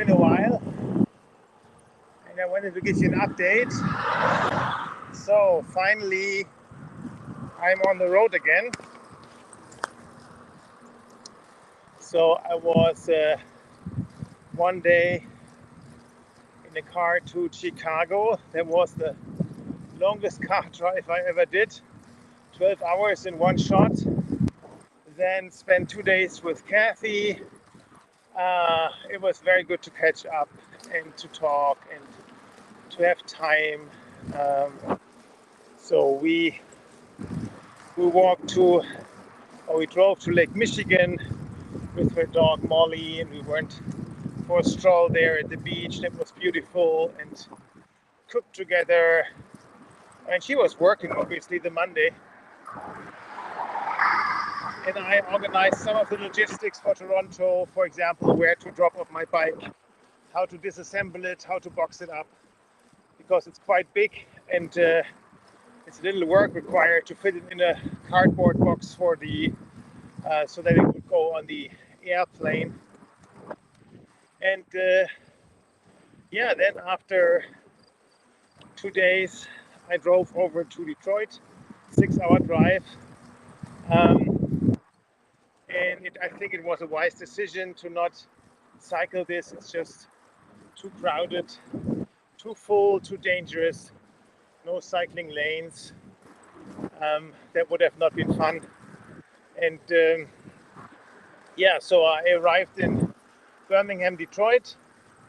been a while, and I wanted to give you an update. So finally, I'm on the road again. So I was one day in a car to Chicago. That was the longest car drive I ever did. 12 hours in one shot. Then spent 2 days with Kathy. It was very good to catch up and to talk and to have time. So we drove to Lake Michigan with her dog Molly, and we went for a stroll there at the beach. That was beautiful, and cooked together. And she was working obviously the Monday, and I organized some of the logistics for Toronto. For example, where to drop off my bike, how to disassemble it, how to box it up, because it's quite big and it's a little work required to fit it in a cardboard box for the so that it would go on the airplane. And then after 2 days, I drove over to Detroit, 6-hour drive. And I think it was a wise decision to not cycle this. It's just too crowded, too full, too dangerous. No cycling lanes. That would have not been fun. And so I arrived in Birmingham, Detroit.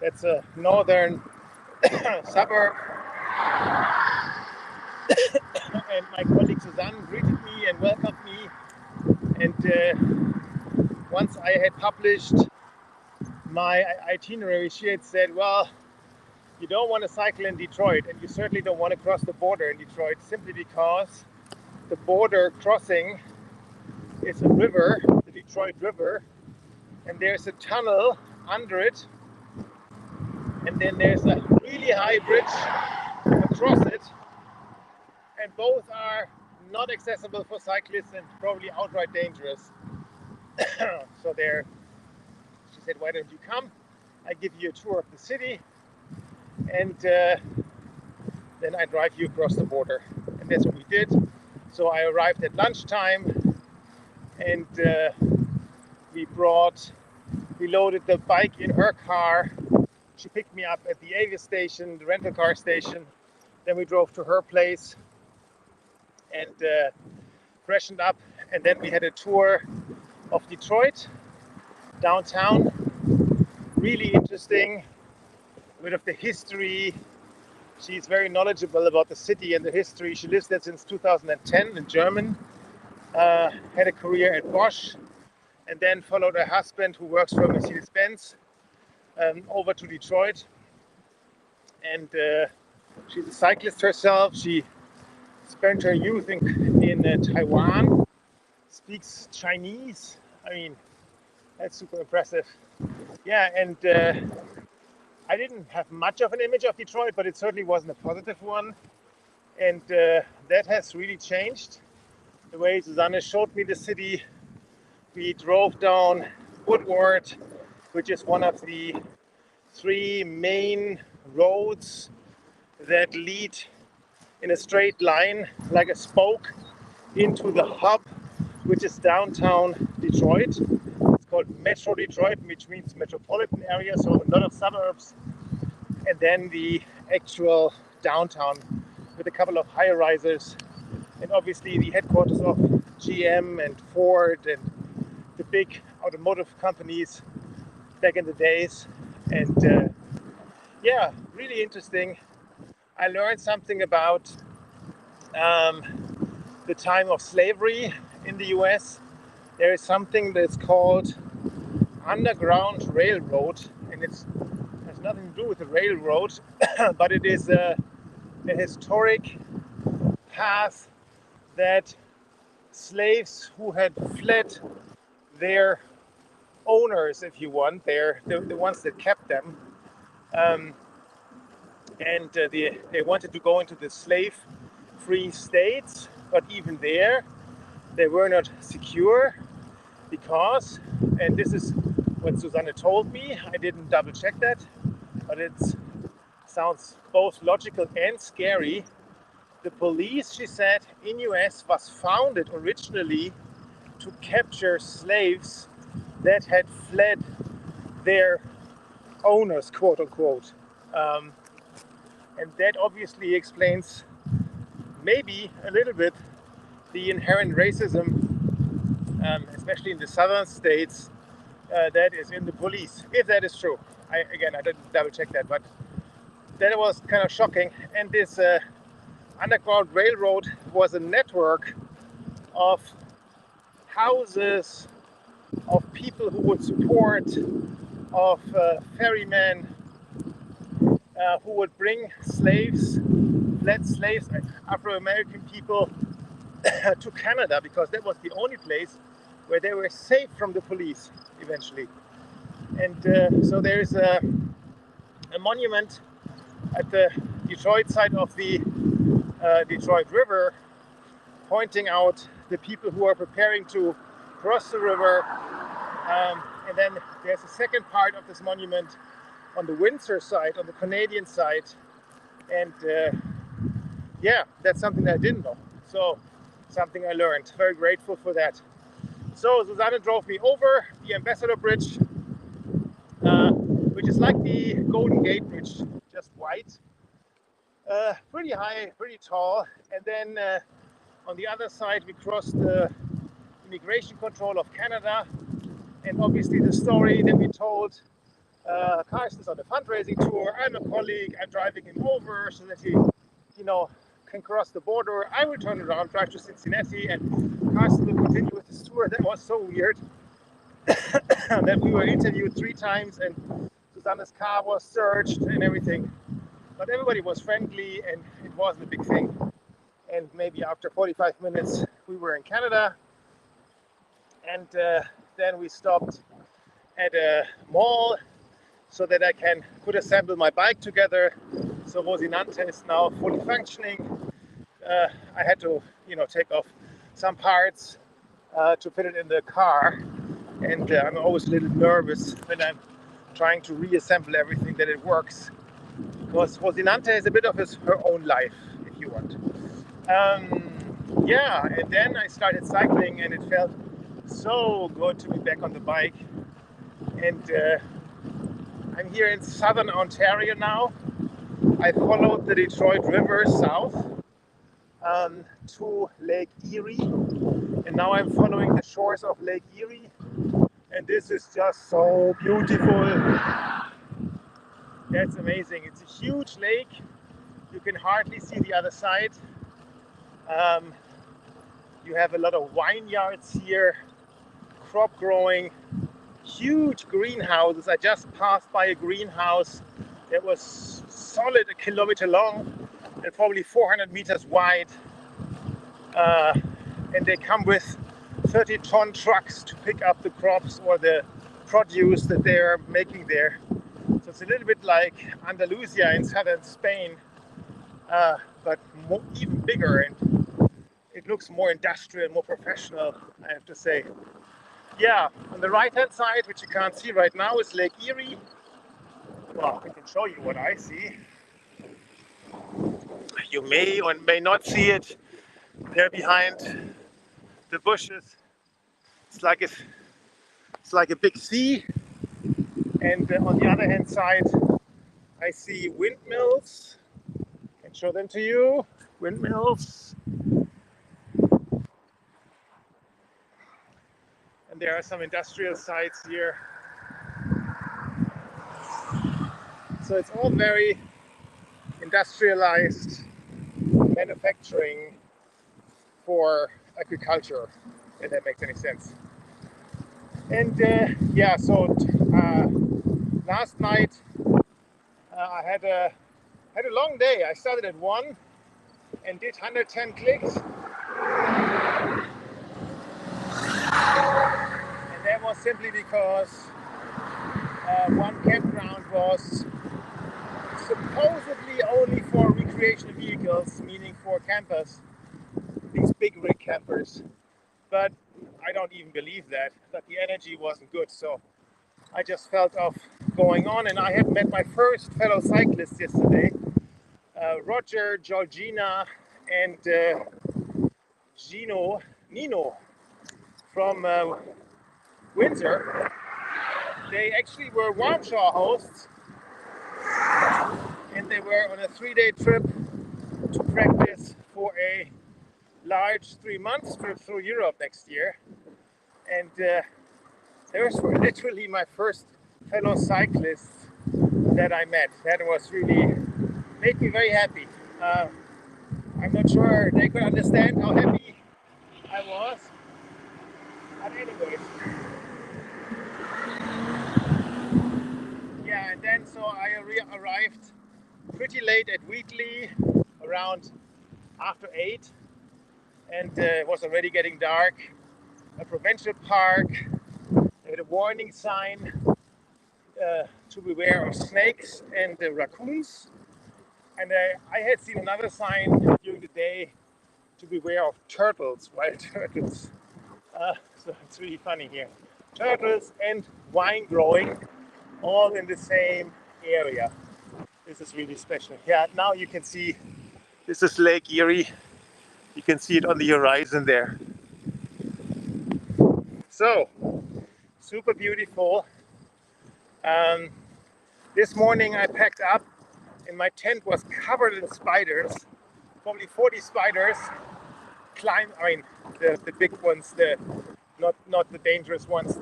That's a northern suburb. And my colleague Suzanne greeted me and welcomed me. And once I had published my itinerary, she had said, well, you don't want to cycle in Detroit, and you certainly don't want to cross the border in Detroit, simply because the border crossing is a river, the Detroit River, and there's a tunnel under it, and then there's a really high bridge across it, and both are not accessible for cyclists and probably outright dangerous. So she said, why don't you come? I give you a tour of the city, and then I drive you across the border. And that's what we did. So I arrived at lunchtime, and we loaded the bike in her car. She picked me up at the Avis station, the rental car station. Then we drove to her place and freshened up. And then we had a tour of Detroit, downtown. Really interesting. A bit of the history. She's very knowledgeable about the city and the history. She lives there since 2010 in German. Had a career at Bosch, and then followed her husband, who works for Mercedes-Benz, over to Detroit. And she's a cyclist herself. She spent her youth in Taiwan, speaks Chinese. I mean, that's super impressive. Yeah, and I didn't have much of an image of Detroit, but it certainly wasn't a positive one. And that has really changed. The way Susanne showed me the city, we drove down Woodward, which is one of the 3 main roads that lead in a straight line, like a spoke, into the hub, which is downtown Detroit. It's called Metro Detroit, which means metropolitan area, so a lot of suburbs. And then the actual downtown with a couple of high-rises, and obviously the headquarters of GM and Ford and the big automotive companies back in the days. And really interesting. I learned something about the time of slavery in the US. There is something that's called Underground Railroad, and it has nothing to do with the railroad, but it is a historic path that slaves who had fled their owners, if you want, the ones that kept them, and they wanted to go into the slave-free states, but even there they were not secure because, and this is what Susanne told me. I didn't double check that, but it sounds both logical and scary. The police, she said, in US was founded originally to capture slaves that had fled their owners, quote unquote. And that obviously explains maybe a little bit the inherent racism, especially in the southern states, that is in the police, if that is true. I didn't double check that, but that was kind of shocking. And this Underground Railroad was a network of houses, of people who would support, of ferrymen who would bring slaves, fled slaves, Afro-American people to Canada, because that was the only place where they were safe from the police eventually. And so there is a monument at the Detroit side of the Detroit River, pointing out the people who are preparing to cross the river. And then there's a second part of this monument on the Windsor side, on the Canadian side. And yeah, that's something that I didn't know. So something I learned. Very grateful for that. So Susanne drove me over the Ambassador Bridge, which is like the Golden Gate Bridge, just white. Pretty high, pretty tall. And then on the other side, we crossed the immigration control of Canada. And obviously the story that we told, Karsten's on the fundraising tour. I'm a colleague. I'm driving him over so that he, can cross the border. I will turn around, drive to Cincinnati, and Karsten will continue with his tour. That was so weird. That we were interviewed 3 times, and Susanne's car was searched and everything. But everybody was friendly, and it wasn't a big thing. And maybe after 45 minutes, we were in Canada. And then we stopped at a mall so that I could assemble my bike together. So Rosinante is now fully functioning. I had to, take off some parts to fit it in the car. And I'm always a little nervous when I'm trying to reassemble everything, that it works. Because Rosinante is a bit of her own life, if you want. Yeah, and then I started cycling, and it felt so good to be back on the bike. And I'm here in southern Ontario now. I followed the Detroit River south to Lake Erie, and now I'm following the shores of Lake Erie, and this is just so beautiful. That's amazing. It's a huge lake. You can hardly see the other side. You have a lot of vineyards here, crop growing, huge greenhouses. I just passed by a greenhouse that was solid 1 kilometer long and probably 400 meters wide. And they come with 30-ton trucks to pick up the crops or the produce that they're making there. So it's a little bit like Andalusia in southern Spain, but even bigger, and it looks more industrial, more professional, I have to say. Yeah, on the right-hand side, which you can't see right now, is Lake Erie. Well, I can show you what I see. You may or may not see it there behind the bushes. It's like a big sea. And on the other hand side, I see windmills. I can show them to you. Windmills. And there are some industrial sites here. So it's all very industrialized manufacturing for agriculture, if that makes any sense. And yeah, so last night I had a long day. I started at 1 and did 110 clicks. And that was simply because one campground was supposedly only for recreational vehicles, meaning for campers, these big rig campers. But I don't even believe that. But the energy wasn't good, so I just felt of going on, and I have met my first fellow cyclists yesterday, Roger, Georgina, and Nino from Windsor. They actually were warm shower hosts, and they were on a 3-day trip to practice for a large 3-month trip through Europe next year. And those were literally my first fellow cyclists that I met. That was really made me very happy. I'm not sure they could understand how happy I was. But anyways, yeah, and then so I arrived pretty late at Wheatley, around after 8, and it was already getting dark. A provincial park, they had a warning sign to beware of snakes and raccoons. And I had seen another sign during the day to beware of turtles, wild turtles. So it's really funny here. Turtles and wine growing all in the same area. This is really special. Yeah, now you can see this is Lake Erie. You can see it on the horizon there. So, super beautiful. This morning I packed up and my tent was covered in spiders. Probably 40 spiders. The big ones, not the dangerous ones.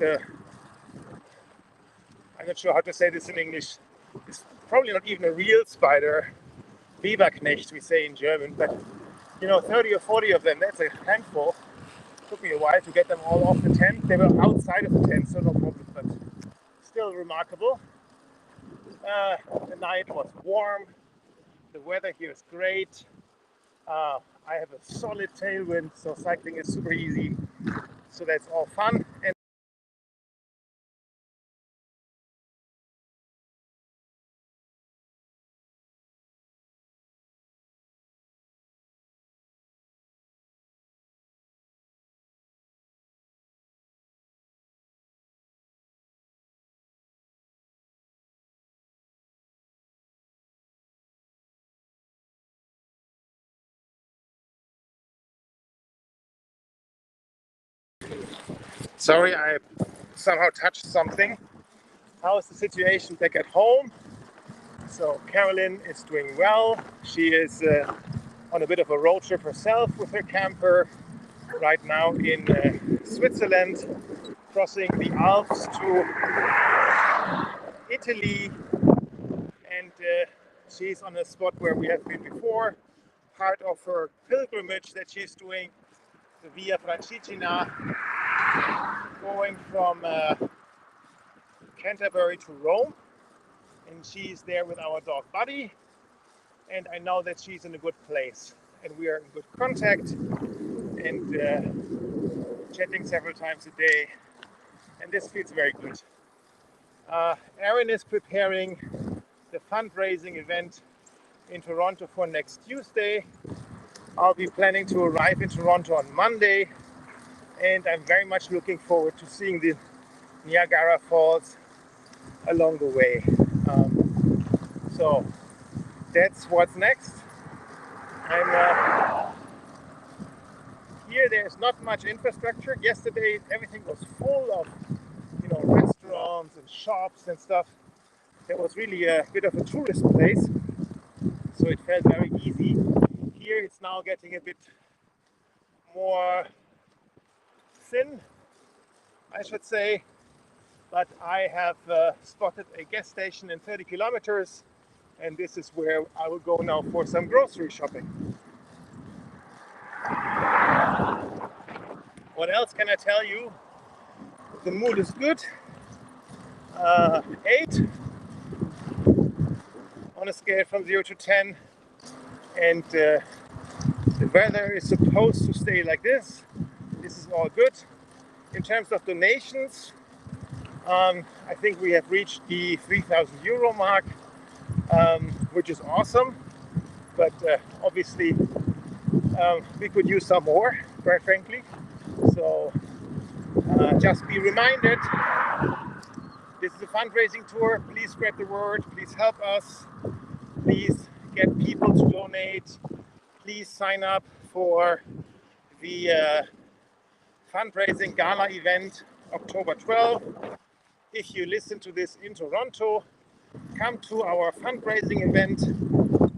I'm not sure how to say this in English. It's probably not even a real spider. Biberknecht, we say in German, but 30 or 40 of them, that's a handful. Took me a while to get them all off the tent. They were outside of the tent, so no problem, but still remarkable. The night was warm. The weather here is great. I have a solid tailwind, so cycling is super easy. So that's all fun. And sorry, I somehow touched something. How is the situation back at home? So Carolyn is doing well. She is on a bit of a road trip herself with her camper right now in Switzerland, crossing the Alps to Italy, and she's on a spot where we have been before, part of her pilgrimage that she's doing, the Via Francigena, going from Canterbury to Rome, and she's there with our dog Buddy, and I know that she's in a good place, and we are in good contact and chatting several times a day, and this feels very good. Aaron is preparing the fundraising event in Toronto for next Tuesday. I'll be planning to arrive in Toronto on Monday, and I'm very much looking forward to seeing the Niagara Falls along the way. So that's what's next. I'm here. There's not much infrastructure. Yesterday, everything was full of, restaurants and shops and stuff. It was really a bit of a tourist place, so it felt very easy. Here, it's now getting a bit more thin, I should say. But I have spotted a gas station in 30 kilometers, and this is where I will go now for some grocery shopping. What else can I tell you? The mood is good. 8 on a scale from 0 to 10, and the weather is supposed to stay like this. This is all good. In terms of donations, I think we have reached the 3,000 euro mark, which is awesome, but obviously we could use some more, quite frankly. So just be reminded This is a fundraising tour. Please spread the word. Please help us. Please get people to donate. Please sign up for the fundraising gala event October 12th. If you listen to this in Toronto, come to our fundraising event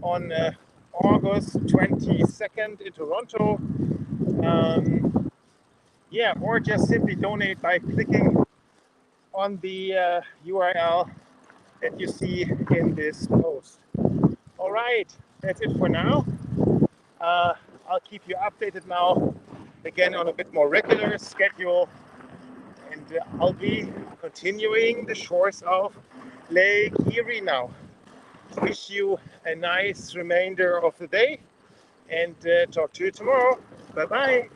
on August 22nd in Toronto. Or just simply donate by clicking on the URL that you see in this post. All right, that's it for now. I'll keep you updated now, again on a bit more regular schedule, and I'll be continuing the shores of Lake Erie now. Wish you a nice remainder of the day, and talk to you tomorrow. Bye-bye.